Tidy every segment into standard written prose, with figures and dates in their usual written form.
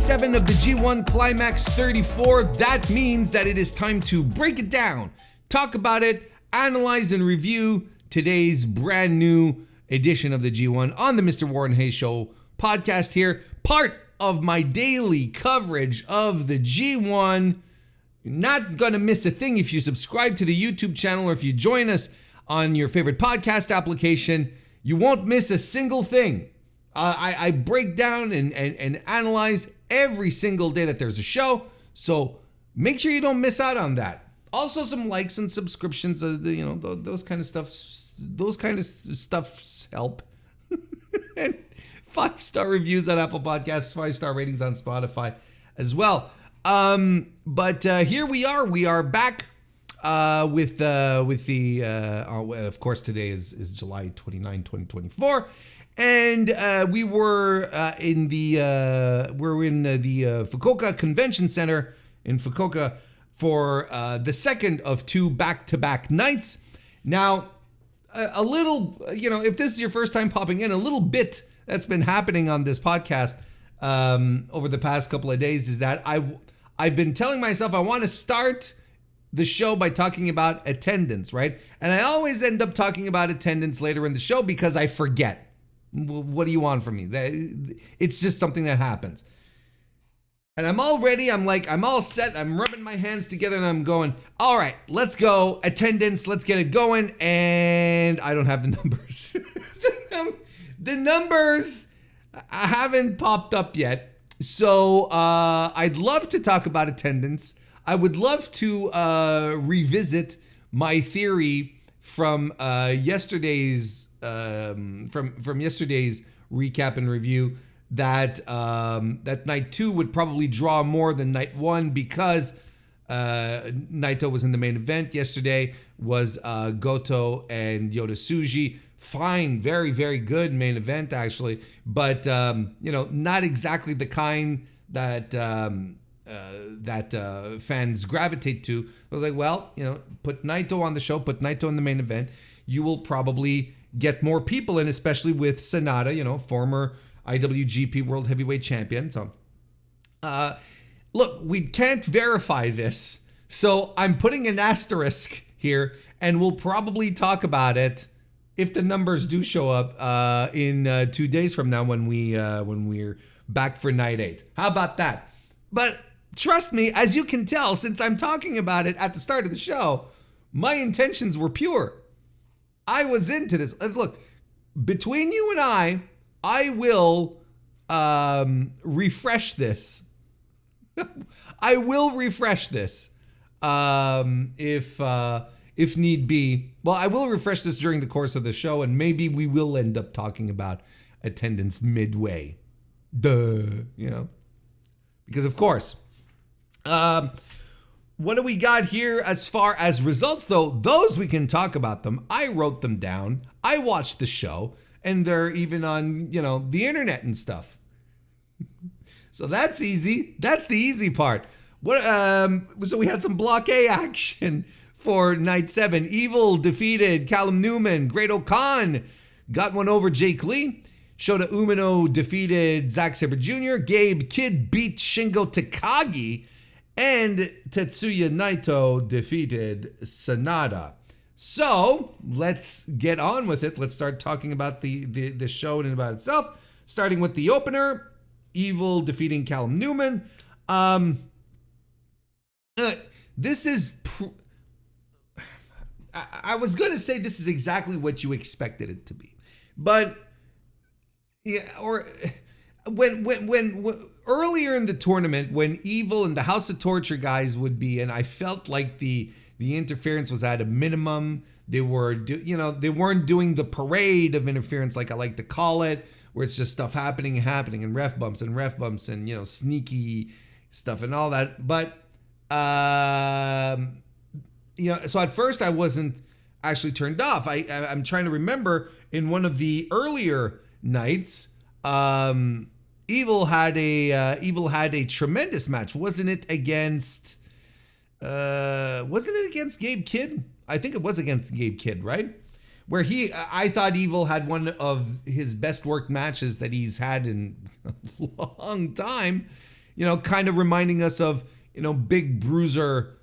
7 of the G1 CLIMAX 34. That means that it is time to break it down, talk about it, analyze and review today's brand new edition of the G1 on the MrWarrenHayes Show podcast here. Part of my daily coverage of the G1. You're not going to miss a thing if you subscribe to the YouTube channel or if you join us on your favorite podcast application. You won't miss a single thing. I break down and analyze every single day that there's a show, so make sure you don't miss out on that. Also, some likes and subscriptions, those kind of stuff. Those kind of stuff help. And 5-star reviews on Apple Podcasts, 5-star ratings on Spotify as well. But here we are. We are back with the of course today is July 29, 2024. And we were in the Fukuoka Convention Center in Fukuoka for the second of 2 back-to-back nights. Now, a little, if this is your first time popping in, a little bit that's been happening on this podcast over the past couple of days is that I've been telling myself I want to start the show by talking about attendance, right? And I always end up talking about attendance later in the show because I forget. What do you want from me? It's just something that happens. And I'm all ready. I'm all set. I'm rubbing my hands together and I'm going, all right, let's go. Attendance, let's get it going. And I don't have the numbers. The numbers haven't popped up yet. So I'd love to talk about attendance. I would love to revisit my theory from yesterday's from yesterday's recap and review that that night 2 would probably draw more than night 1 because Naito was in the main event. Yesterday was Goto and Yota Tsuji. Fine, very, very good main event actually, but not exactly the kind that fans gravitate to. I was like, well, put Naito on the show, put Naito in the main event. You will probably get more people in, especially with SANADA, former IWGP World Heavyweight Champion. So, look, we can't verify this, so I'm putting an asterisk here, and we'll probably talk about it if the numbers do show up in 2 days from now when we're back for night 8. How about that? But trust me, as you can tell, since I'm talking about it at the start of the show, my intentions were pure. I was into this. Look, between you and I will refresh this. I will refresh this if need be. Well, I will refresh this during the course of the show, and maybe we will end up talking about attendance midway. Because of course. What do we got here as far as results, though? Those we can talk about them. I wrote them down. I watched the show, and they're even on, the internet and stuff. So that's easy. That's the easy part. So we had some Block A action for night 7. Evil defeated Callum Newman. Great O'Khan got one over Jake Lee. Shota Umino defeated Zack Sabre Jr. Gabe Kidd beat Shingo Takagi. And Tetsuya Naito defeated SANADA. So let's get on with it. Let's start talking about the show in and about itself. Starting with the opener, Evil defeating Callum Newman. This is... I was going to say this is exactly what you expected it to be. But... yeah, or... When earlier in the tournament, when Evil and the House of Torture guys would be in, I felt like the interference was at a minimum. They were, they weren't doing the parade of interference like I like to call it, where it's just stuff happening and ref bumps and sneaky stuff and all that. But so at first I wasn't actually turned off. I'm trying to remember in one of the earlier nights. Evil had a tremendous match. Wasn't it against Gabe Kidd? I think it was against Gabe Kidd, right? Where I thought Evil had one of his best worked matches that he's had in a long time. kind of reminding us of, big bruiser,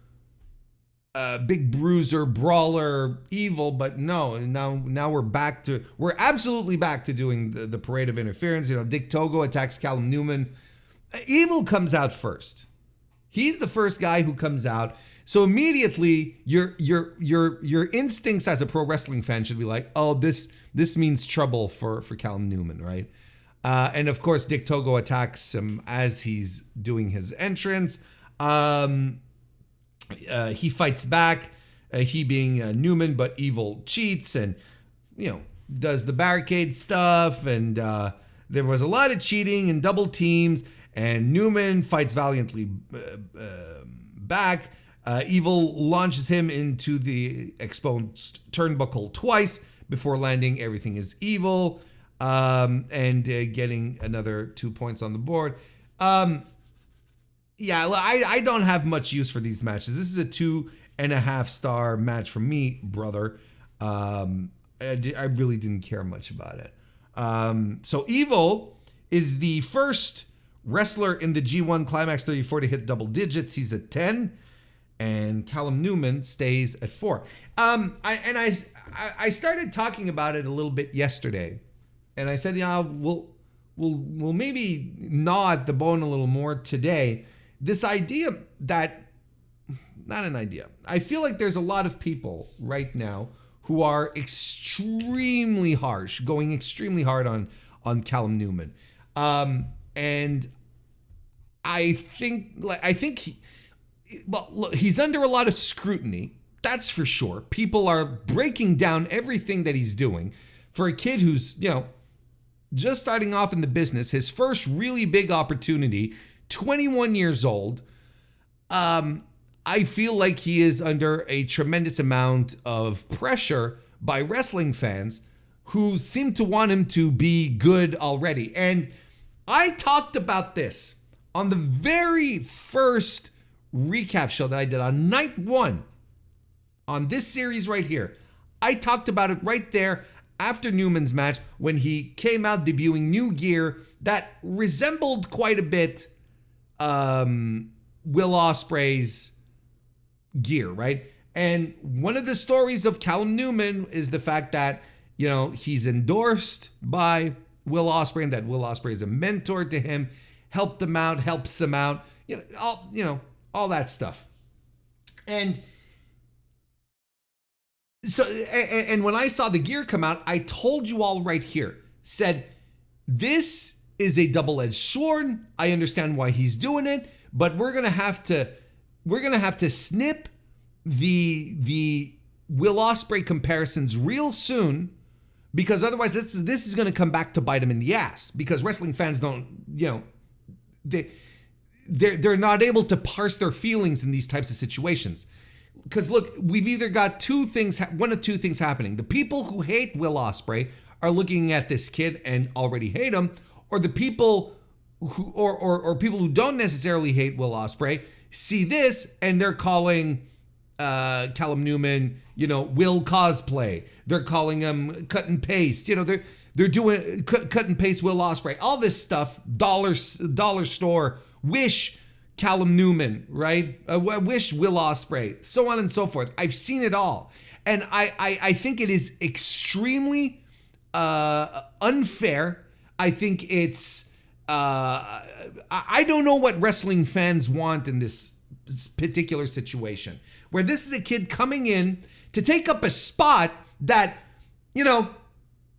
brawler, evil. But no, now we're absolutely back to doing the parade of interference. Dick Togo attacks Callum Newman. Evil comes out first. He's the first guy who comes out. So immediately your instincts as a pro wrestling fan should be like, oh, this means trouble for Callum Newman, right? And of course, Dick Togo attacks him as he's doing his entrance. He fights back, he being Newman, but Evil cheats and, does the barricade stuff. And there was a lot of cheating and double teams. And Newman fights valiantly back. Evil launches him into the exposed turnbuckle twice before landing Everything is Evil and getting another 2 points on the board. I don't have much use for these matches. This is a 2.5 star match for me, brother. I really didn't care much about it. So Evil is the first wrestler in the G1 CLIMAX 34 to hit double digits. He's at 10, and Callum Newman stays at 4. I started talking about it a little bit yesterday, and I said, we'll maybe gnaw at the bone a little more today. This idea that, not an idea. I feel like there's a lot of people right now who are extremely harsh, going extremely hard on Callum Newman. And I think he's under a lot of scrutiny. That's for sure. People are breaking down everything that he's doing. For a kid who's, just starting off in the business, his first really big opportunity, 21 years old, I feel like he is under a tremendous amount of pressure by wrestling fans who seem to want him to be good already. And I talked about this on the very first recap show that I did on night 1 on this series right here. I talked about it right there after Newman's match when he came out debuting new gear that resembled quite a bit Will Ospreay's gear, right? And one of the stories of Callum Newman is the fact that, he's endorsed by Will Ospreay and that Will Ospreay is a mentor to him, helps him out, all that stuff. And so, and when I saw the gear come out, I told you all right here, said, this is a double-edged sword. I understand why he's doing it, but we're gonna have to snip the Will Ospreay comparisons real soon, because otherwise this is gonna come back to bite him in the ass, because wrestling fans don't, they're not able to parse their feelings in these types of situations. Because look, we've either got one of two things happening. The people who hate Will Ospreay are looking at this kid and already hate him, or the people who, or people who don't necessarily hate Will Ospreay see this and they're calling Callum Newman, Will cosplay. They're calling him cut and paste. They're doing cut and paste Will Ospreay. All this stuff, dollar store, wish Callum Newman, right? Wish Will Ospreay, so on and so forth. I've seen it all. And I think it is extremely unfair. I think it's, I don't know what wrestling fans want in this particular situation, where this is a kid coming in to take up a spot that,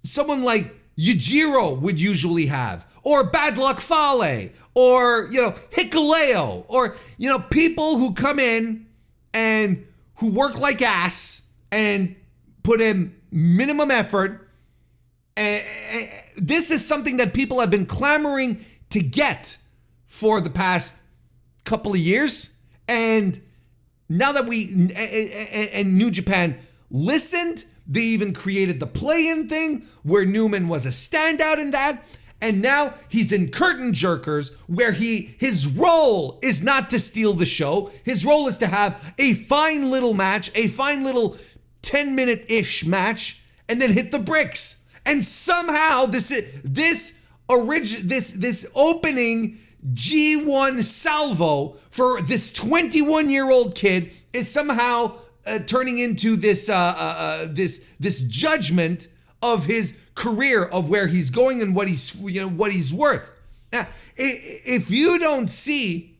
someone like Yujiro would usually have, or Bad Luck Fale, or, Hikuleo, or, people who come in and who work like ass and put in minimum effort. And this is something that people have been clamoring to get for the past couple of years. And now that and New Japan listened, they even created the play-in thing where Newman was a standout in that. And now he's in Curtain Jerkers, where his role is not to steal the show. His role is to have a fine little match, a fine little 10-minute-ish match, and then hit the bricks. And somehow this opening G1 salvo for this 21-year-old kid is somehow turning into this judgment of his career, of where he's going and what he's worth. Now, if you don't see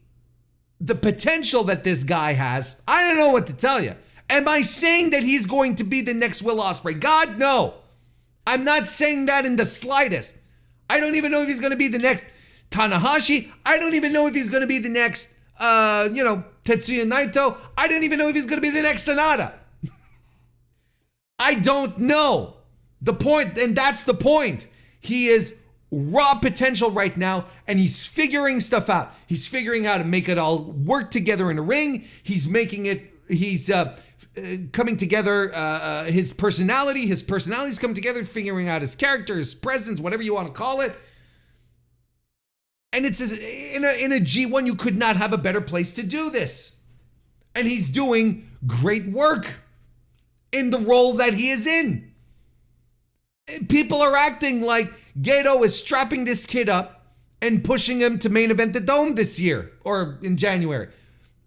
the potential that this guy has, I don't know what to tell you. Am I saying that he's going to be the next Will Ospreay? God, no. I'm not saying that in the slightest. I don't even know if he's going to be the next Tanahashi. I don't even know if he's going to be the next, Tetsuya Naito. I don't even know if he's going to be the next SANADA. I don't know. The point, and that's the point. He is raw potential right now, and he's figuring stuff out. He's figuring how to make it all work together in a ring. He's coming together, his personality's coming together, figuring out his character, his presence, whatever you want to call it. And it's in a G1, you could not have a better place to do this. And he's doing great work in the role that he is in. People are acting like Gato is strapping this kid up and pushing him to main event the Dome this year or in January.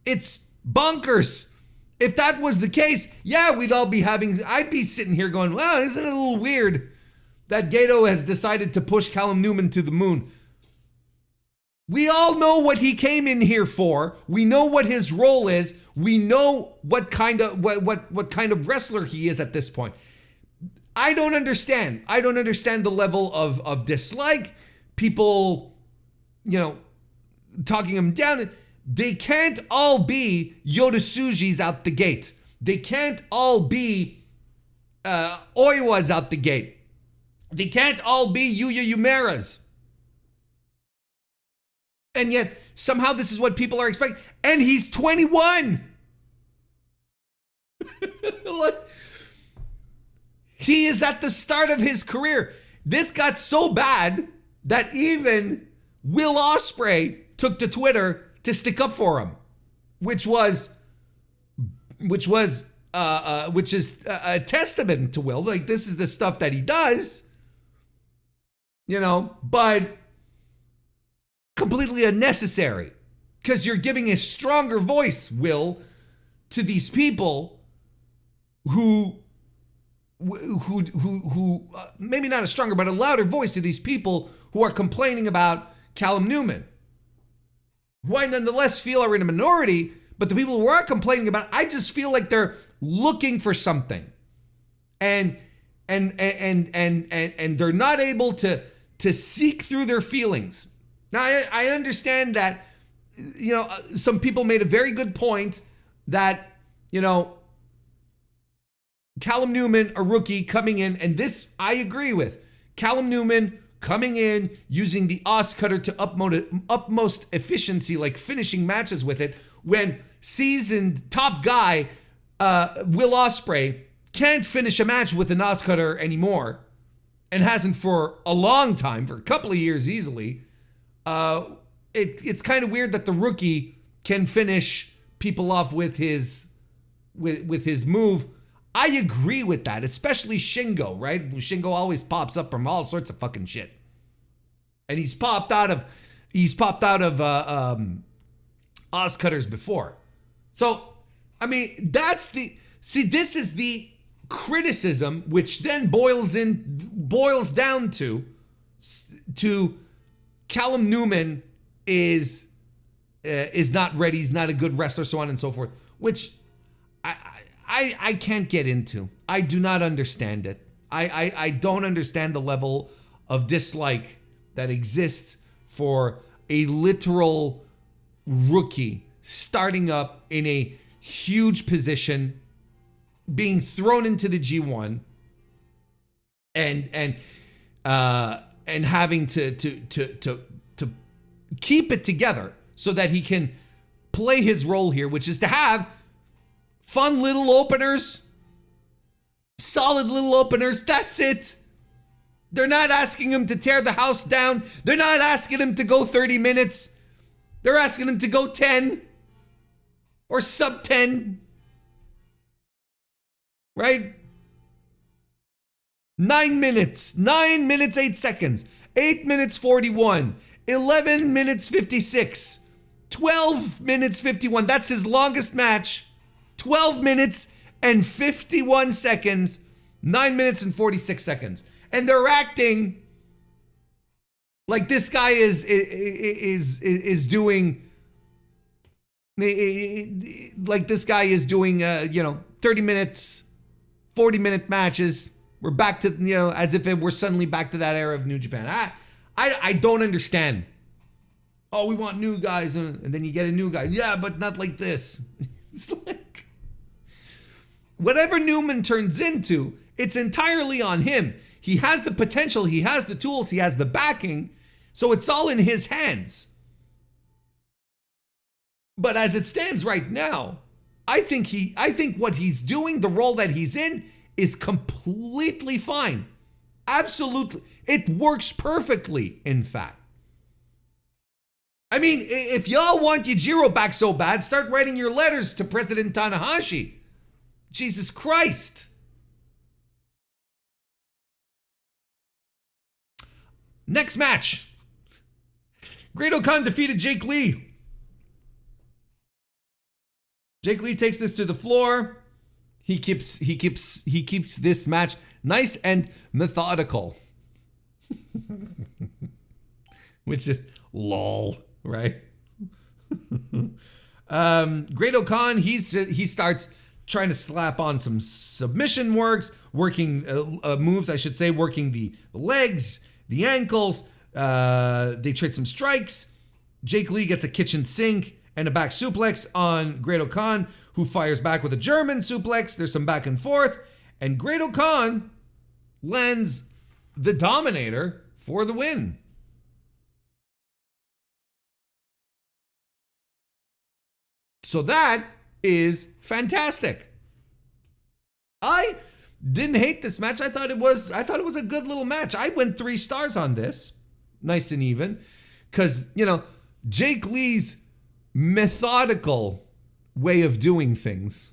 It's bonkers. If that was the case, yeah, I'd be sitting here going, well, isn't it a little weird that Gato has decided to push Callum Newman to the moon? We all know what he came in here for. We know what his role is. We know what kind of wrestler he is at this point. I don't understand. I don't understand the level of dislike. People, talking him down. They can't all be Yoda Tsujis out the gate. They can't all be Oiwas out the gate. They can't all be Yuya Umeras. And yet, somehow this is what people are expecting. And he's 21. Look. He is at the start of his career. This got so bad that even Will Ospreay took to Twitter to stick up for him, which is a testament to Will. Like, this is the stuff that he does, but completely unnecessary, because you're giving a stronger voice, Will, to these people who maybe not a stronger, but a louder voice to these people who are complaining about Callum Newman, who I nonetheless feel are in a minority, but the people who are complaining about it, I just feel like they're looking for something, and they're not able to seek through their feelings. Now, I understand that, some people made a very good point that, Callum Newman, a rookie coming in, and this I agree with. Callum Newman coming in, using the Os Cutter to utmost efficiency, like finishing matches with it, when seasoned top guy Will Ospreay can't finish a match with an Os Cutter anymore, and hasn't for a long time, for a couple of years easily. It's kind of weird that the rookie can finish people off with his move. I agree with that, especially Shingo, right? Shingo always pops up from all sorts of fucking shit, and he's popped out of Os Cutters before. So, I mean, this is the criticism, which then boils down to Callum Newman is not ready. He's not a good wrestler, so on and so forth, which I can't get into. I do not understand it. I don't understand the level of dislike that exists for a literal rookie starting up in a huge position, being thrown into the G1, and having to keep it together so that he can play his role here, which is to have fun little openers, solid little openers. That's it. They're not asking him to tear the house down. They're not asking him to go 30 minutes. They're asking him to go 10 or sub 10. Right? 9 minutes, 8 seconds, 8 minutes 41, 11 minutes 56. 12 minutes 51. That's his longest match. 12 minutes and 51 seconds. 9 minutes and 46 seconds. And they're acting like this guy is doing, like this guy is doing 30 minutes, 40-minute matches. We're back to, as if we're suddenly back to that era of New Japan. I don't understand. Oh, we want new guys, and then you get a new guy. Yeah, but not like this. It's like, whatever Newman turns into, it's entirely on him. He has the potential, he has the tools, he has the backing, so it's all in his hands. But as it stands right now, I think what he's doing, the role that he's in, is completely fine. Absolutely. It works perfectly, in fact. I mean, if y'all want Yujiro back so bad, start writing your letters to President Tanahashi. Jesus Christ. Next match. Great-O-Khan defeated Jake Lee. Jake Lee takes this to the floor. He keeps this match nice and methodical. Which is lol, right? Great-O-Khan, he starts trying to slap on some submission working moves, I should say, working the legs, the ankles. They trade some strikes. Jake Lee gets a kitchen sink and a back suplex on Great-O-Khan, who fires back with a German suplex. There's some back and forth, and Great-O-Khan lands the Dominator for the win. So that is fantastic. I didn't hate this match. I thought it was a good little match. I went 3 stars on this. Nice and even. Because, Jake Lee's methodical way of doing things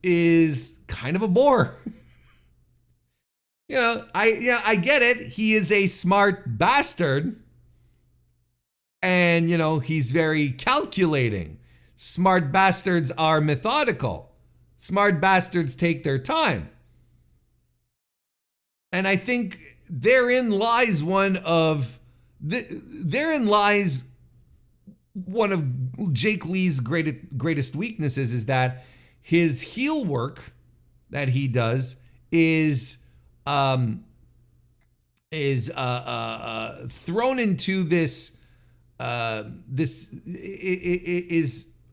is kind of a bore. I get it. He is a smart bastard. And, he's very calculating. Smart bastards are methodical. Smart bastards take their time. And I think therein lies one of Jake Lee's greatest weaknesses, is that his heel work that he does is thrown into this.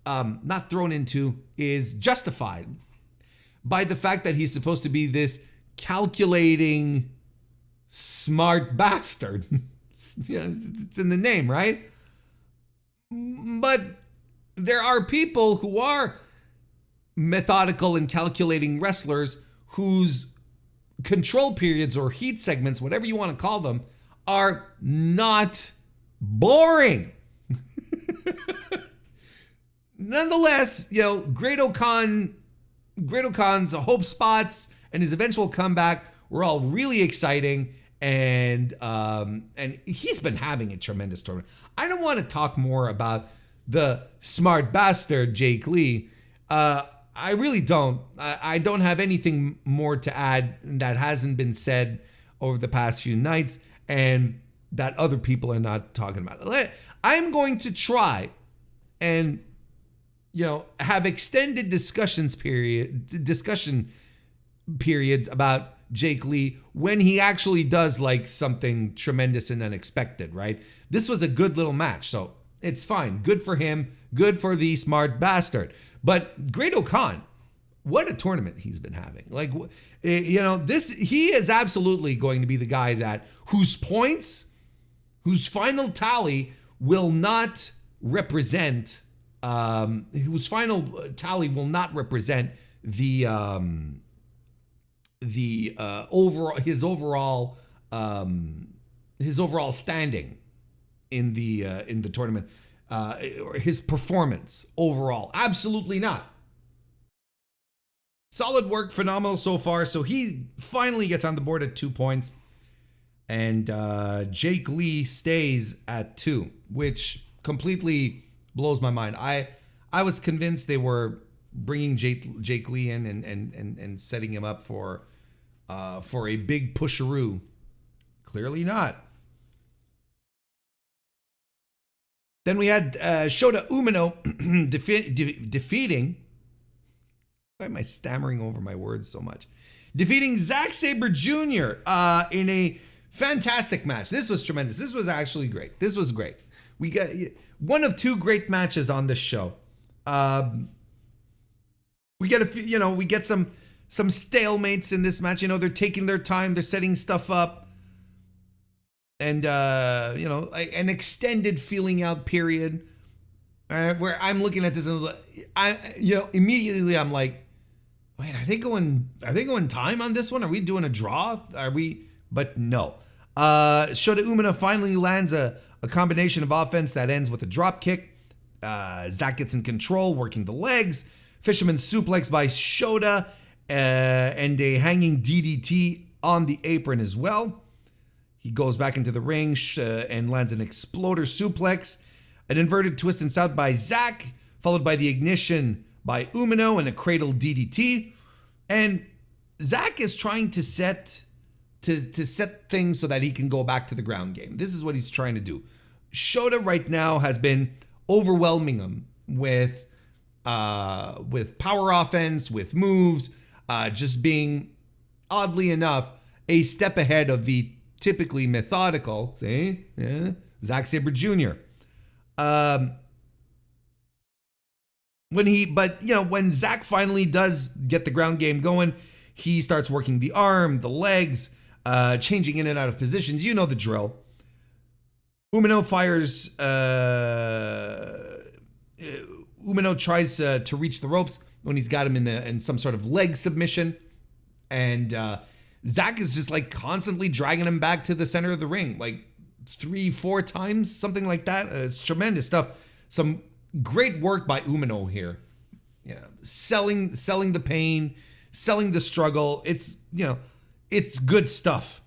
Not thrown into, is justified by the fact that he's supposed to be this calculating, smart bastard. It's in the name, right? But there are people who are methodical and calculating wrestlers whose control periods or heat segments, whatever you want to call them, are not boring. Nonetheless, Great-O-Khan's hope spots and his eventual comeback were all really exciting, and he's been having a tremendous tournament. I don't want to talk more about the smart bastard Jake Lee. I really don't. I don't have anything more to add that hasn't been said over the past few nights and that other people are not talking about. I'm going to try and have extended discussion periods about Jake Lee when he actually does like something tremendous and unexpected, right? This was a good little match, so it's fine. Good for him. Good for the smart bastard. But Great-O-Khan, what a tournament he's been having. Like, he is absolutely going to be the guy whose final tally will not represent his overall standing in the tournament, or his performance overall. Absolutely not. Solid work, phenomenal so far. So he finally gets on the board at 2 points. And Jake Lee stays at 2, which completely blows my mind. I was convinced they were bringing Jake Lee in and setting him up for a big pusheroo. Clearly not. Then we had Shota Umino defeating. Why am I stammering over my words so much? Defeating Zack Sabre Jr. In a fantastic match. This was tremendous. This was actually great. This was great. We got one of 2 great matches on this show. We get some stalemates in this match. They're taking their time. They're setting stuff up. And, an extended feeling out period where I'm looking at this and immediately I'm like, wait, are they going time on this one? Are we doing a draw? But no. Shota Umino finally lands a combination of offense that ends with a drop kick. Zack gets in control, working the legs. Fisherman suplex by Shota and a hanging DDT on the apron as well. He goes back into the ring and lands an exploder suplex. An inverted twist and shout by Zack, followed by the ignition by Umino and a cradle DDT. And Zack is trying to set things so that he can go back to the ground game. This is what he's trying to do. Shota right now has been overwhelming him with power offense, with moves, just being, oddly enough, a step ahead of the typically methodical, Zack Sabre Jr. When Zack finally does get the ground game going, he starts working the arm, the legs, changing in and out of positions. You know the drill. Umino fires. Umino tries to reach the ropes when he's got him in some sort of leg submission, and Zack is just like constantly dragging him back to the center of the ring, like 3-4 times, something like that. It's tremendous stuff. Some great work by Umino here. Selling the pain, selling the struggle. It's good stuff.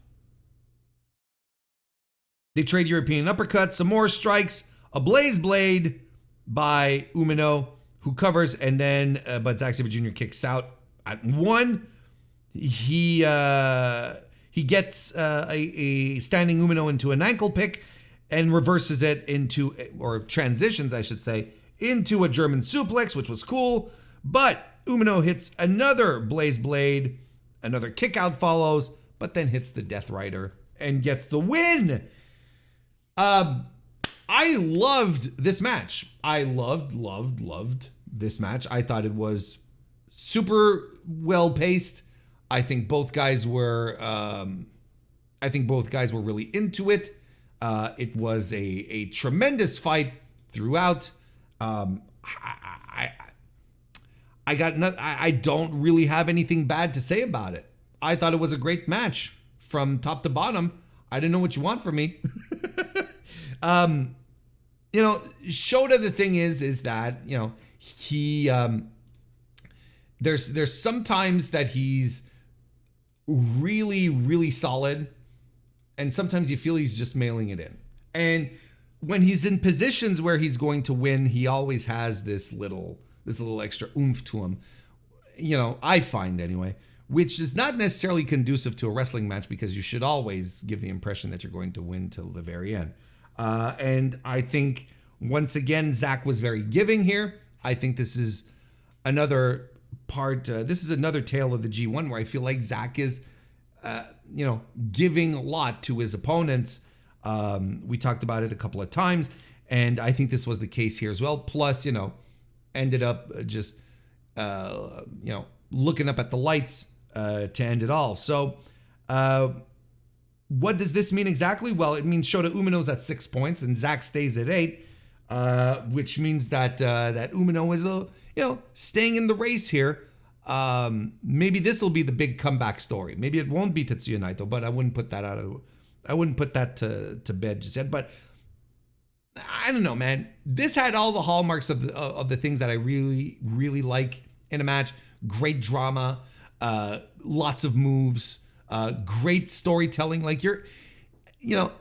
They trade European uppercuts, some more strikes, a blaze blade by Umino, who covers, and then but Zack Sabre Jr. kicks out at 1. He gets a standing Umino into an ankle pick and reverses it or transitions, I should say, into a German suplex, which was cool. But Umino hits another blaze blade, another kick out follows, but then hits the Death Rider and gets the win. I loved this match. I loved this match. I thought it was super well paced. I think both guys were really into it. It was a tremendous fight throughout. I don't really have anything bad to say about it. I thought it was a great match from top to bottom. I didn't know what you want from me. Shota, the thing is that, he, there's sometimes that he's really, really solid, and sometimes you feel he's just mailing it in. And when he's in positions where he's going to win, he always has this little extra oomph to him, I find anyway, which is not necessarily conducive to a wrestling match, because you should always give the impression that you're going to win till the very end. And I think, once again, Zack was very giving here. I think this is another part, this is another tale of the G1 where I feel like Zack is, giving a lot to his opponents. We talked about it a couple of times, and I think this was the case here as well. Plus, ended up just, looking up at the lights to end it all. So, what does this mean exactly? Well, it means Shota Umino's at 6 points and Zack stays at 8, which means that that Umino is staying in the race here. Maybe this will be the big comeback story. Maybe it won't be Tetsuya Naito, but I wouldn't put that to bed just yet. But I don't know, man. This had all the hallmarks of the things that I really, really like in a match. Great drama, lots of moves, great storytelling. Like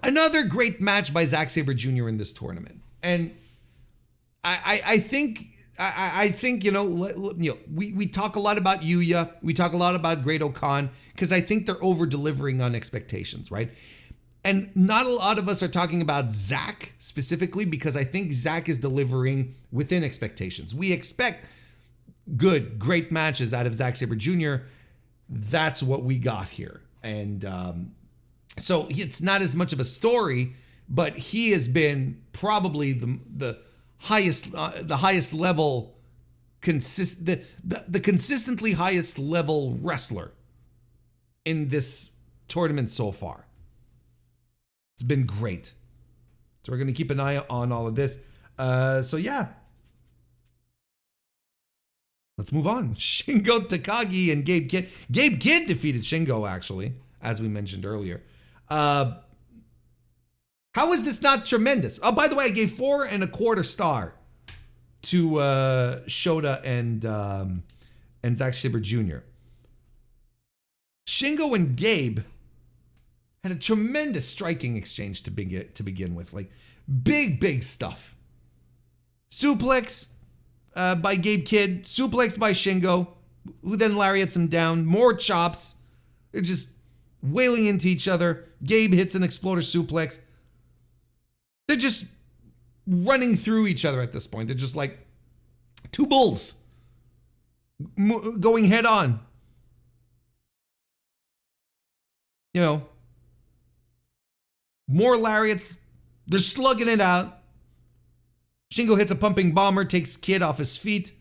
another great match by Zack Sabre Jr. in this tournament. And I think, we talk a lot about Yuya. We talk a lot about Great-O-Khan because I think they're over-delivering on expectations, right? And not a lot of us are talking about Zack specifically because I think Zack is delivering within expectations. We expect great matches out of Zack Sabre Jr. That's what we got here. And so it's not as much of a story, but he has been probably the highest level, the consistently highest level wrestler in this tournament so far. It's been great. So we're going to keep an eye on all of this. So yeah. Let's move on. Shingo, Takagi, and Gabe Kidd. Gabe Kidd defeated Shingo, actually, as we mentioned earlier. How is this not tremendous? Oh, by the way, I gave 4.25 stars to Shota and Zack Sabre Jr. Shingo and Gabe had a tremendous striking exchange to begin with. Like, big stuff. Suplex by Gabe Kidd, suplex by Shingo, who then lariats him down. More chops. They're just wailing into each other. Gabe hits an exploder suplex. They're just running through each other at this point. They're just like two bulls going head on. More lariats. They're slugging it out. Shingo hits a pumping bomber, takes Kidd off his feet.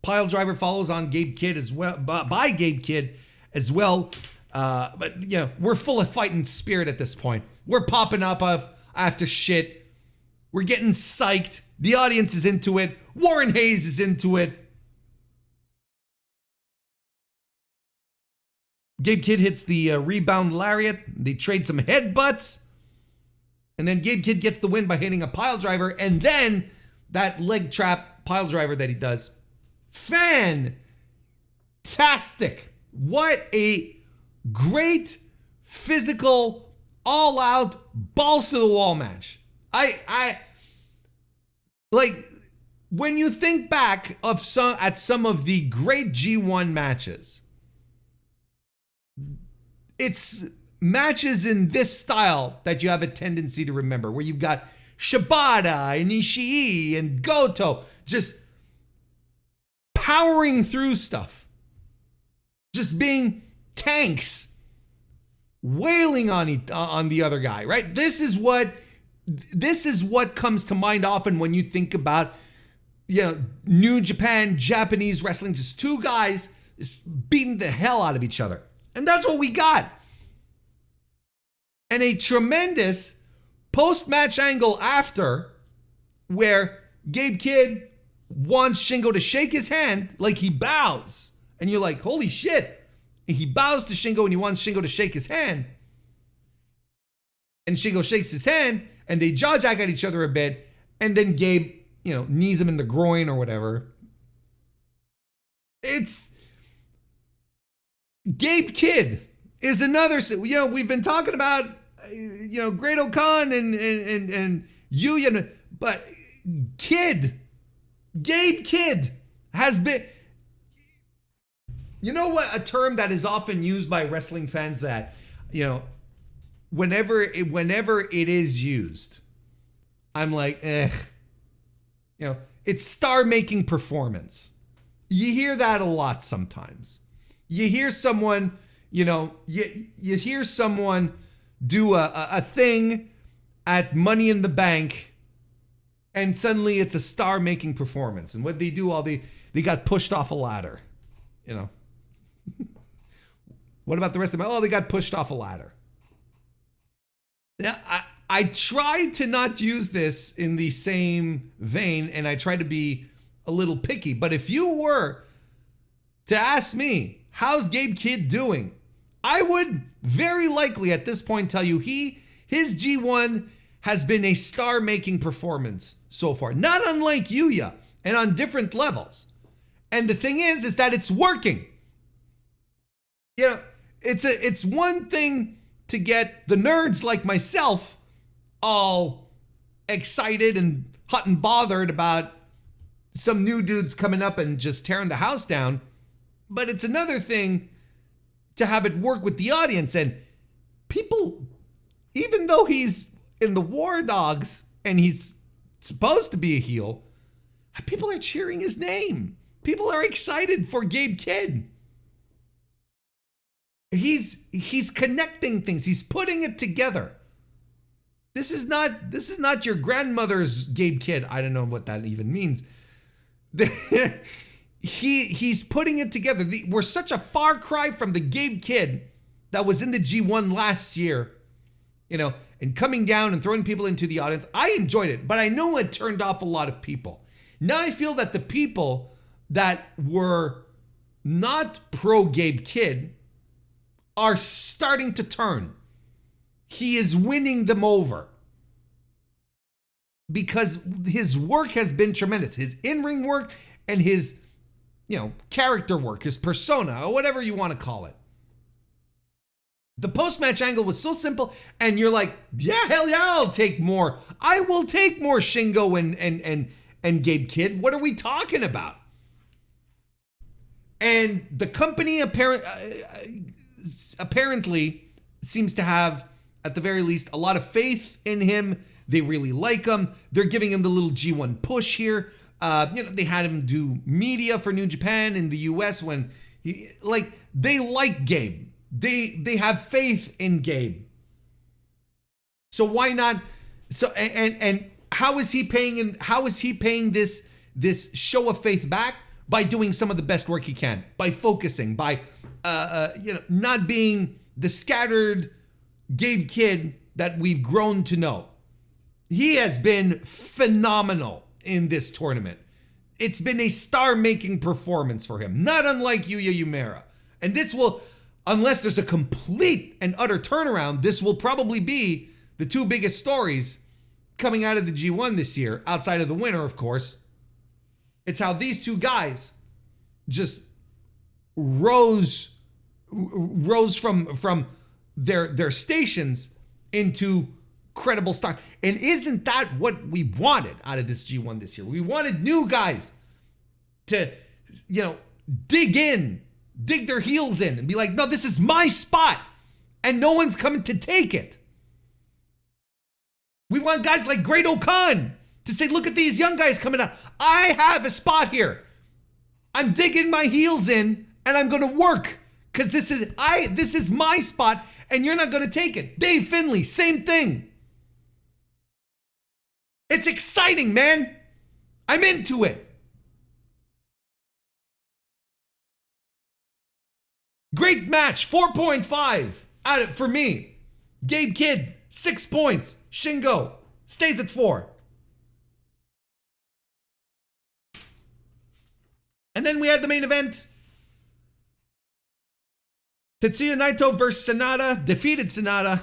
Pile driver follows on Gabe Kidd as well, by Gabe Kidd as well. But we're full of fighting spirit at this point. We're popping up after shit. We're getting psyched. The audience is into it. WarrenHayes is into it. Gabe Kidd hits the rebound lariat. They trade some headbutts. And then Gabe Kidd gets the win by hitting a pile driver. And then that leg trap pile driver that he does. Fantastic. What a great physical, all-out, balls to the wall match. I like when you think back at some of the great G1 matches. It's matches in this style that you have a tendency to remember, where you've got Shibata and Ishii and Goto just powering through stuff, just being tanks, wailing on the other guy, right? This is what comes to mind often when you think about New Japan, Japanese wrestling, just two guys just beating the hell out of each other. And that's what we got. And a tremendous post-match angle after, where Gabe Kidd wants Shingo to shake his hand, like he bows. And you're like, holy shit. And he bows to Shingo and he wants Shingo to shake his hand. And Shingo shakes his hand and they jaw-jack at each other a bit. And then Gabe, knees him in the groin or whatever. It's... Gabe Kidd is another, we've been talking about, Great-O-Khan and Yuya, but Gabe Kidd has been, a term that is often used by wrestling fans that, whenever it is used, I'm like, it's star-making performance. You hear that a lot sometimes. You hear someone, you hear someone do a thing at Money in the Bank, and suddenly it's a star-making performance. And what they do, they got pushed off a ladder, What about the rest of them? Oh, they got pushed off a ladder. Now, I try to not use this in the same vein, and I try to be a little picky. But if you were to ask me, how's Gabe Kidd doing? I would very likely at this point tell you his G1 has been a star-making performance so far. Not unlike Yuya, and on different levels. And the thing is that it's working. It's one thing to get the nerds like myself all excited and hot and bothered about some new dudes coming up and just tearing the house down. But it's another thing to have it work with the audience. And people, even though he's in the War Dogs and he's supposed to be a heel, people are cheering his name. People are excited for Gabe Kidd. He's connecting things. He's putting it together. This is not your grandmother's Gabe Kidd. I don't know what that even means. He's putting it together. We're such a far cry from the Gabe Kidd that was in the G1 last year, and coming down and throwing people into the audience. I enjoyed it, but I know it turned off a lot of people. Now I feel that the people that were not pro Gabe Kidd are starting to turn. He is winning them over because his work has been tremendous. His in-ring work and his, character work, his persona, or whatever you want to call it. The post-match angle was so simple, and you're like, yeah, hell yeah, I'll take more. I will take more Shingo and Gabe Kidd. What are we talking about? And the company apparently seems to have, at the very least, a lot of faith in him. They really like him. They're giving him the little G1 push here. They had him do media for New Japan in the US when they like Gabe. They have faith in Gabe. So why not? So and how is he paying this show of faith back? By doing some of the best work he can, by focusing, by not being the scattered Gabe Kidd that we've grown to know. He has been phenomenal in this tournament. It's been a star-making performance for him, not unlike Yuya Uemura. And this will, unless there's a complete and utter turnaround, this will probably be the two biggest stories coming out of the G1 this year, outside of the winner, of course. It's how these two guys just rose from their stations into credible stars. And isn't that what we wanted out of this G1 this year? We wanted new guys to, dig their heels in and be like, no, this is my spot and no one's coming to take it. We want guys like Great O'Khan to say, look at these young guys coming out. I have a spot here. I'm digging my heels in and I'm going to work because this is my spot and you're not going to take it. Dave Finlay, same thing. It's exciting, man. I'm into it. Great match, 4.5 out of for me. Gabe Kidd, 6 points. Shingo stays at 4. And then we had the main event. Tetsuya Naito versus SANADA. Defeated SANADA.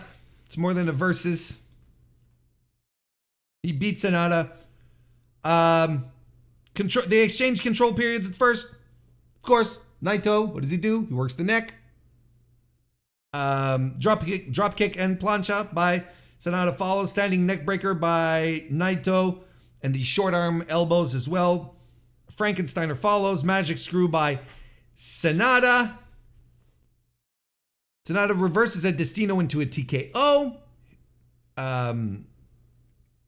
It's more than a versus. He beat SANADA. They exchange control periods at first. Of course, Naito, what does he do? He works the neck. Drop kick and plancha by SANADA follows. Standing neck breaker by Naito. And the short arm elbows as well. Frankensteiner follows. Magic screw by SANADA. SANADA reverses a Destino into a TKO.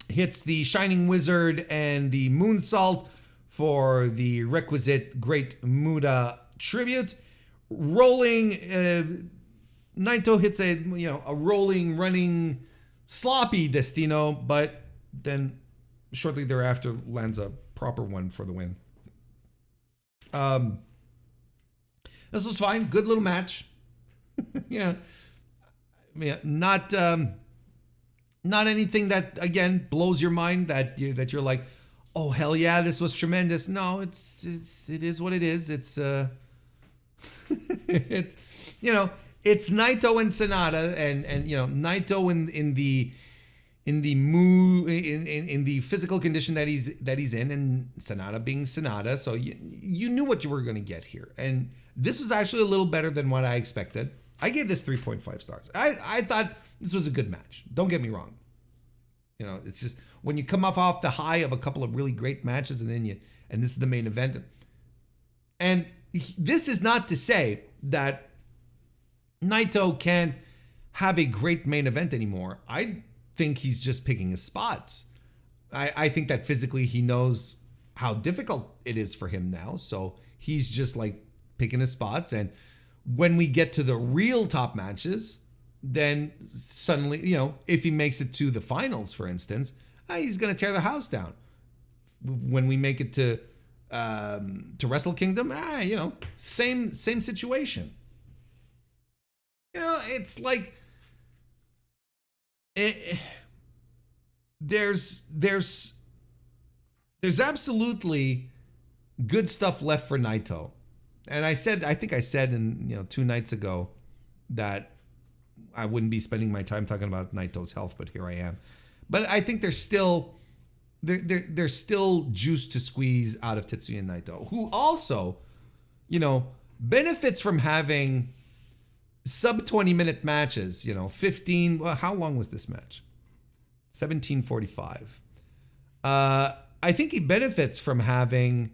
Hits the Shining Wizard and the Moonsault for the requisite Great Muda tribute. Rolling, Naito hits a rolling, running, sloppy Destino, but then shortly thereafter lands a proper one for the win. This was fine. Good little match. Yeah. I mean, not anything that, again, blows your mind that you're like, oh, hell yeah, this was tremendous. No, it is what it is. It's it's Naito and SANADA and Naito in the physical condition that he's in, and SANADA being SANADA. So you knew what you were going to get here. And this was actually a little better than what I expected. I gave this 3.5 stars. I thought this was a good match. Don't get me wrong. You know, it's just when you come off the high of a couple of really great matches and this is the main event. And this is not to say that Naito can't have a great main event anymore. I think he's just picking his spots. I think that physically he knows how difficult it is for him now. So he's just like picking his spots. And when we get to the real top matches, then suddenly, you know, if he makes it to the finals, for instance, he's going to tear the house down. When we make it to Wrestle Kingdom, you know, same situation. You know, it's like there's absolutely good stuff left for Naito. And I think I said in, you know, 2 nights ago that I wouldn't be spending my time talking about Naito's health, but here I am. But I think there's still juice to squeeze out of Tetsuya and Naito, who also, you know, benefits from having sub 20-minute matches, you know, 15. Well, how long was this match? 17:45. I think he benefits from having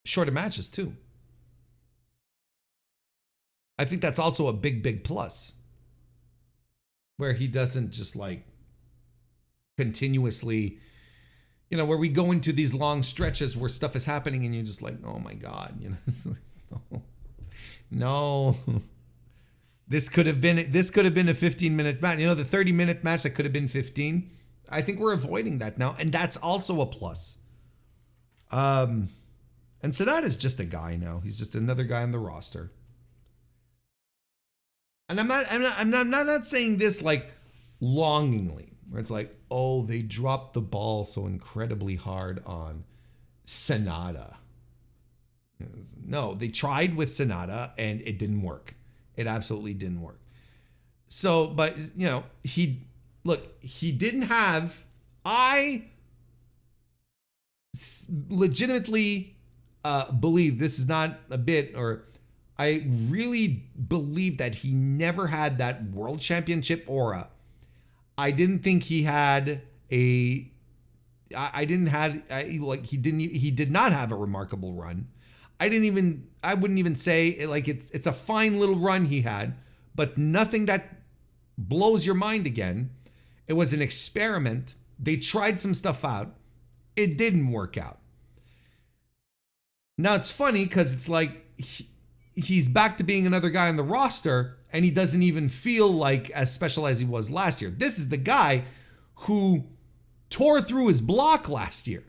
shorter matches too. I think that's also a big plus, where he doesn't just like continuously, you know, where we go into these long stretches where stuff is happening and you're just like, oh my God, you know, it's like, no. This could have been a 15-minute match. You know, the 30-minute match that could have been 15. I think we're avoiding that now, and that's also a plus. And SANADA is just a guy now. He's just another guy on the roster. And I'm not saying this like longingly, where it's like, oh, they dropped the ball so incredibly hard on SANADA. No, they tried with SANADA and it didn't work. It absolutely didn't work. So, but you know, he didn't have, I legitimately believe this is not a bit, or I really believe that he never had that world championship aura. I didn't think he had he did not have a remarkable run. I wouldn't even say like it's a fine little run he had, but nothing that blows your mind again. It was an experiment. They tried some stuff out. It didn't work out. Now it's funny because it's like he's back to being another guy on the roster and he doesn't even feel like as special as he was last year. This is the guy who tore through his block last year.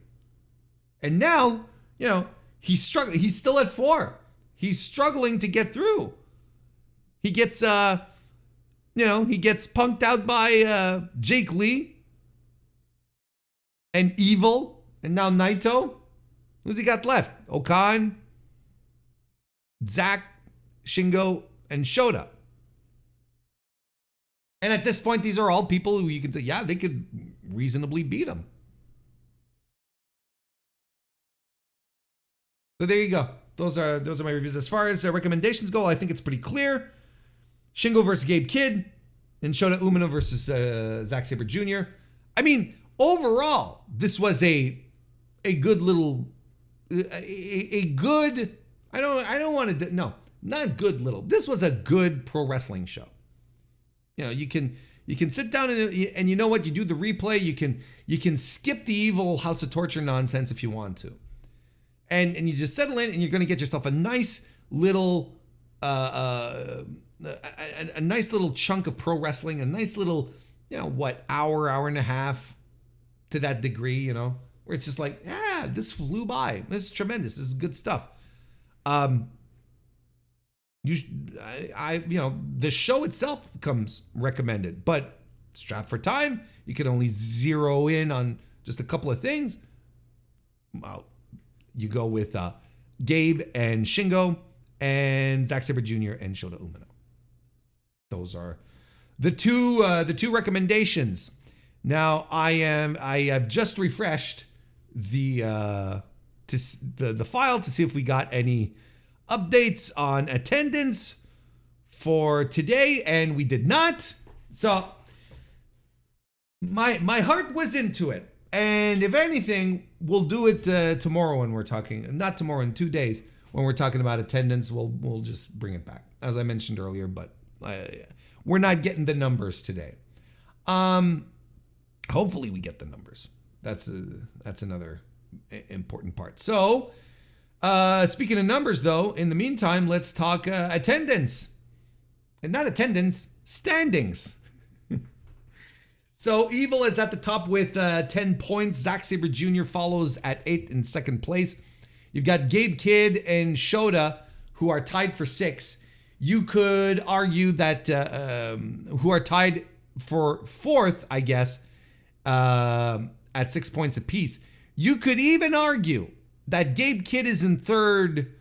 And now, you know, he's struggling. He's still at 4. He's struggling to get through. He gets, he gets punked out by Jake Lee and Evil, and now Naito. Who's he got left? Okan, Zack, Shingo, and Shota. And at this point, these are all people who you can say, yeah, they could reasonably beat him. So there you go. Those are my reviews. As far as recommendations go, I think it's pretty clear. Shingo versus Gabe Kidd, and Shota Umino versus Zack Sabre Jr. I mean, overall, this was a good little, a good. I don't want to. No, not good little. This was a good pro wrestling show. You know, you can sit down and you know what, you do the replay. You can skip the evil House of Torture nonsense if you want to. And you just settle in and you're going to get yourself a nice little a nice little chunk of pro wrestling, a nice little, you know, hour and a half to that degree, you know, where it's just like, yeah, this flew by. This is tremendous. This is good stuff. The show itself comes recommended, but strapped for time, you can only zero in on just a couple of things. Well, you go with Gabe and Shingo and Zack Sabre Jr. and Shota Umino. Those are the two recommendations. Now I have just refreshed the the file to see if we got any updates on attendance for today, and we did not. So my heart was into it, and if anything, we'll do it tomorrow when we're talking. Not tomorrow, in 2 days when we're talking about attendance. We'll just bring it back, as I mentioned earlier. But we're not getting the numbers today. Hopefully we get the numbers. That's another important part. So, speaking of numbers, though, in the meantime, let's talk attendance. And not attendance, standings. So, Evil is at the top with 10 points. Zack Sabre Jr. follows at 8 in second place. You've got Gabe Kidd and Shota, who are tied for 6. You could argue that who are tied for 4th, I guess, at 6 points apiece. You could even argue that Gabe Kidd is in third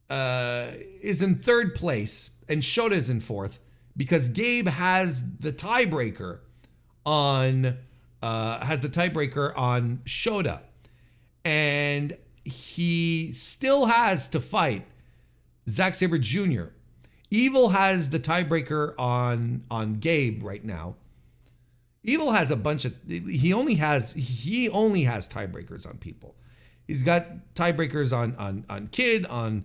place and Shota is in 4th because Gabe has the tiebreaker on Shota, and he still has to fight Zack Sabre Jr. Evil has the tiebreaker on Gabe right now. Evil has a bunch of he only has tiebreakers on people. He's got tiebreakers on Kid, on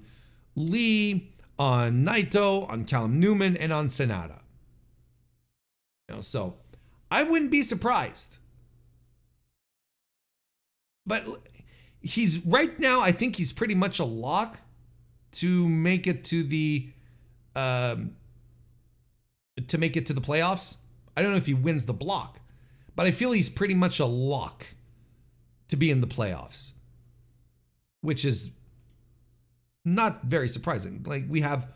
Lee, on Naito, on Callum Newman, and on SANADA. So I wouldn't be surprised. But he's right now, I think he's pretty much a lock to make it to the playoffs. I don't know if he wins the block, but I feel he's pretty much a lock to be in the playoffs, which is not very surprising. Like we've got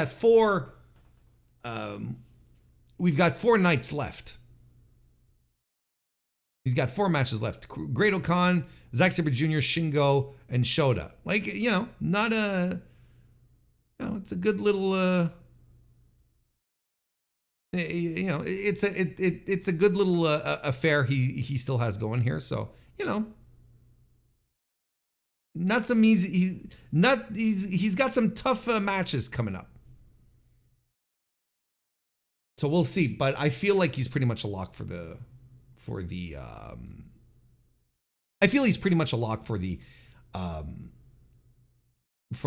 4 nights left. He's got 4 matches left. Great Okan, Zack Sabre Jr., Shingo, and Shota. Like, not a... it's a good little... it's a good little affair he still has going here. So, not some easy... He's got some tough matches coming up. So we'll see. But I feel like he's pretty much a lock for the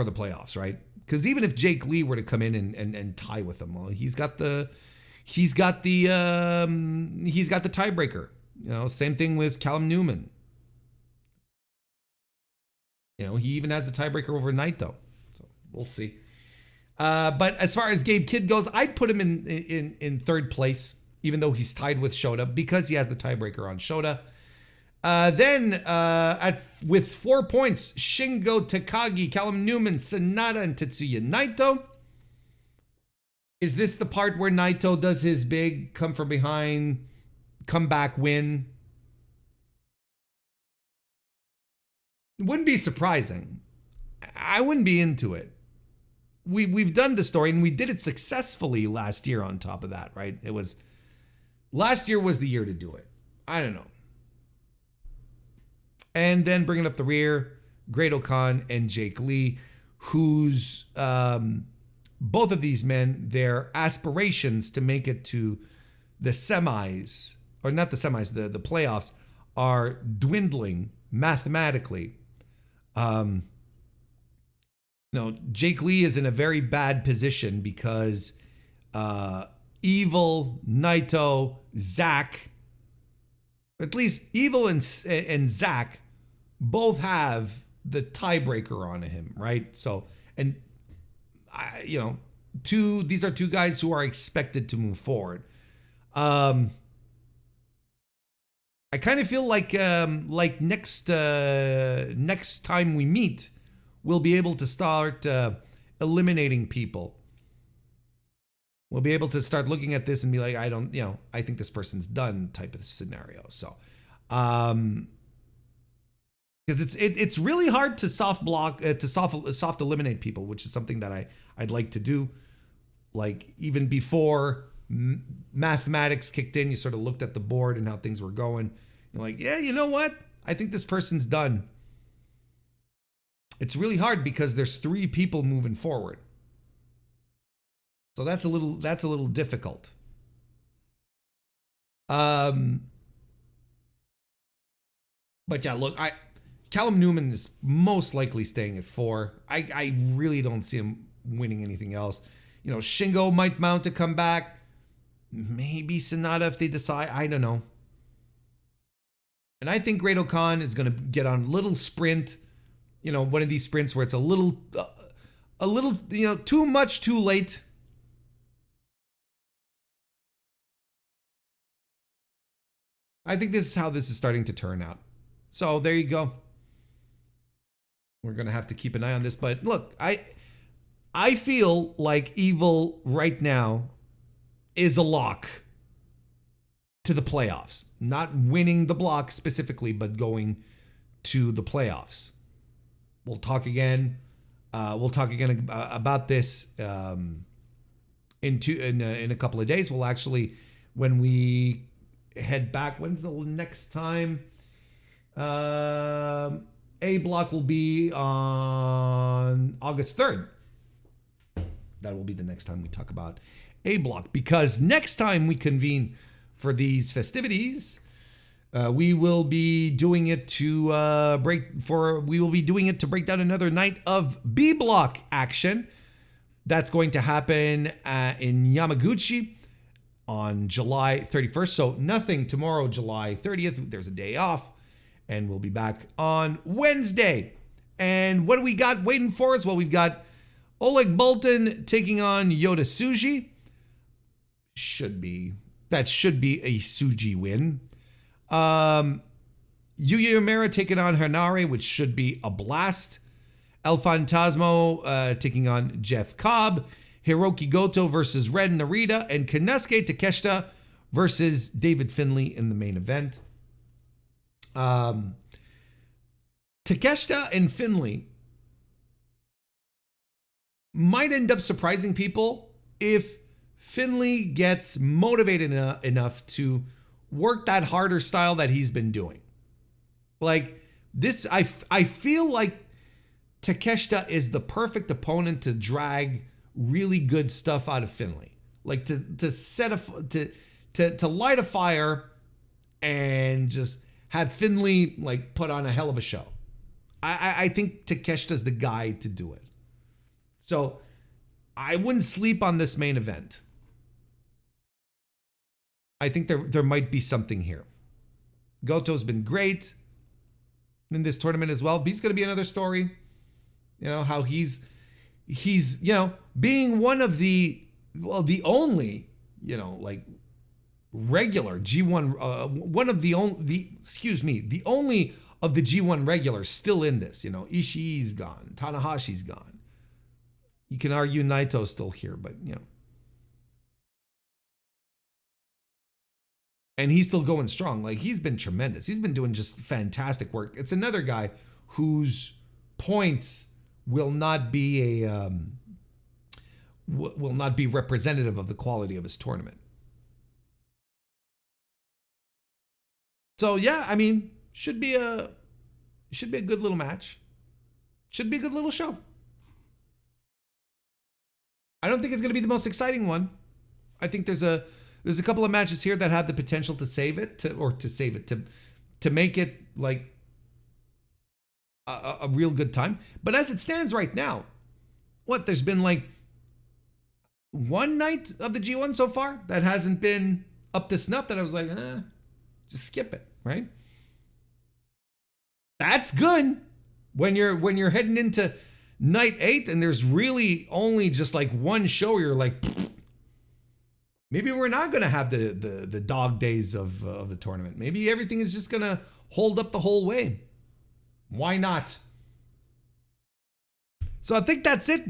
playoffs, right? Because even if Jake Lee were to come in and tie with him, well, he's got the tiebreaker. Same thing with Callum Newman. He even has the tiebreaker over Naito. So we'll see. But as far as Gabe Kidd goes, I'd put him in third place, even though he's tied with Shota, because he has the tiebreaker on Shota. Then with 4 points, Shingo, Takagi, Callum Newman, SANADA, and Tetsuya Naito. Is this the part where Naito does his big come from behind, comeback win? It wouldn't be surprising. I wouldn't be into it. We've done the story, and we did it successfully last year on top of that, right? Last year was the year to do it. I don't know. And then bringing up the rear, Great Okan and Jake Lee, who's both of these men, their aspirations to make it to the semis, or not the semis, the playoffs, are dwindling mathematically. Jake Lee is in a very bad position because Evil, Naito, Zack, at least Evil and Zack both have the tiebreaker on him, right? So, and these are 2 guys who are expected to move forward. I kind of feel like next time we meet, we'll be able to start eliminating people. We'll be able to start looking at this and be like, I think this person's done type of scenario. So, because it's really hard to soft eliminate people, which is something that I'd like to do. Like even before mathematics kicked in. You sort of looked at the board and how things were going. You're like, yeah, you know what? I think this person's done. It's really hard because there's 3 people moving forward. So that's a little difficult. But yeah, look, Callum Newman is most likely staying at 4. I really don't see him winning anything else. You know, Shingo might mount a comeback. Maybe SANADA if they decide. I don't know. And I think Great Khan is going to get on a little sprint. You know, one of these sprints where it's a little, you know, too much, too late. I think this is how this is starting to turn out. So there you go. We're going to have to keep an eye on this. But look, I feel like Evil right now is a lock to the playoffs. Not winning the block specifically, but going to the playoffs. We'll talk again. About this in a couple of days. We'll actually, when we head back, when's the next time? A block will be on August 3rd. That will be the next time we talk about A block, because next time we convene for these festivities, we will be doing it to break down another night of B block action. That's going to happen in Yamaguchi on July 31st. So nothing tomorrow, July 30th. There's a day off, and we'll be back on Wednesday. And what do we got waiting for us? Well, we've got Oleg Boltin taking on Yota Tsuji. That should be a Tsuji win. Yuya Uemura taking on Hanare, which should be a blast. El Fantasmo taking on Jeff Cobb. Hiroki Goto versus Ren Narita. And Konosuke Takeshita versus David Finlay in the main event. Takeshita and Finlay might end up surprising people if Finlay gets motivated enough to work that harder style that he's been doing. Like this, I feel like Takeshita is the perfect opponent to drag really good stuff out of Finlay. Like to light a fire and just have Finlay like put on a hell of a show. I think Takeshita's the guy to do it. So I wouldn't sleep on this main event. I think there might be something here. Goto's been great in this tournament as well. But he's going to be another story. You know, how he's you know, being one of the only, you know, like regular G1, one of the only of the G1 regulars still in this. You know, Ishii's gone, Tanahashi's gone. You can argue Naito's still here, but you know. And he's still going strong. Like, he's been tremendous. He's been doing just fantastic work. It's another guy whose points will not be representative of the quality of his tournament. So yeah, I mean, should be a good little match. Should be a good little show. I don't think it's going to be the most exciting one. I think there's a couple of matches here that have the potential to save it, to make it like a real good time. But as it stands right now, there's been like one night of the G1 so far that hasn't been up to snuff, that I was like, just skip it, right? That's good when you're heading into night 8 and there's really only just like one show. You're like, maybe we're not going to have the dog days of the tournament. Maybe everything is just going to hold up the whole way. Why not? So I think that's it.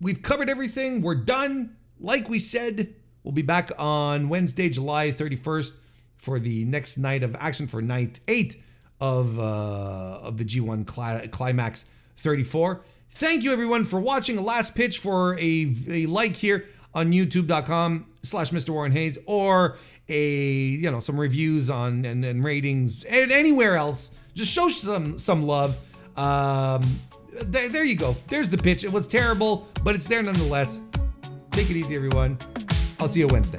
We've covered everything. We're done. Like we said, we'll be back on Wednesday, July 31st for the next night of action, for night 8 of the G1 CLIMAX 34. Thank you everyone for watching. A last pitch for a like here on youtube.com MrWarrenHayes, or some reviews on and ratings and anywhere else. Just show some love. There you go. There's the pitch. It was terrible, but it's there nonetheless. Take it easy, everyone. I'll see you Wednesday.